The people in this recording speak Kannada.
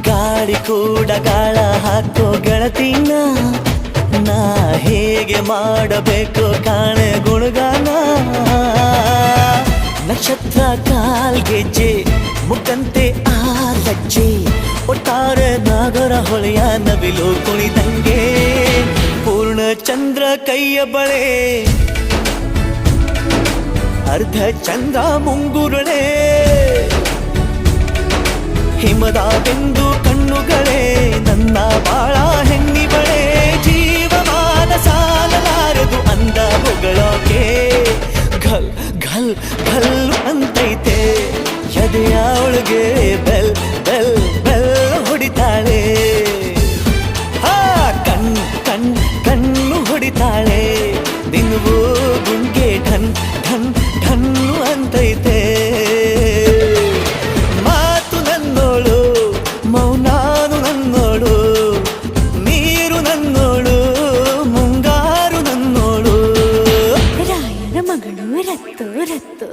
ಗಾಳಿ ಕೂಡ ಗಾಳ ಹಾಕೋ ಗೆಳತಿನ ನಾ ಹೇಗೆ ಮಾಡಬೇಕು ಕಾಣೆ ಗುಣಗಾನ ನಕ್ಷತ್ರ ಕಾಲ್ಗೆಜ್ಜೆ ಮುಖಂತೆ ಆ ಲಜ್ಜೆ ಒಟ್ಟಾರೆ ನಾಗರ ಹೊಳೆಯ ನವಿಲು ಕುಣಿದಂಗೆ ಪೂರ್ಣ ಚಂದ್ರ ಕೈಯ ಬಳೆ ಅರ್ಧ ಚಂದ್ರ ಮುಂಗುರುಳೆ ಹಿಮದ ಬೆಂದು ಕಣ್ಣುಗಳೇ ನನ್ನ ಬಾಳ ಹೆಣ್ಣಿ ಬಳೆ ಜೀವಮಾನ ಸಾಲಲಾರದು ಅಂದ ಹೊಗಳೋಕೆ ಘಲ್ ಘಲ್ ಘಲ್ ಅಂತೈತೆ ಎದೆಯ ಒಳಗೆ ಬೆಲ್ ಬೆಲ್ ಬೆಲ್ ಹೊಡಿತಾಳೆ ಕಣ್ ಕಣ್ ಕಣ್ಣು ಹೊಡಿತಾಳೆ ದಿನವೂ ಗುಂಗೆ ಢನ್ ಢನ್ ಢನ್ನು ಅಂತೈತೆ ಮಾತು ನನ್ನೋಳು ಮೌನಾನು ನನ್ನೋಳು ನೀರು ನನ್ನೋಳು ಮುಂಗಾರು ನನ್ನೋಳು ರಾಯನ ಮಗಳು ರತ್ತು ರತ್ತು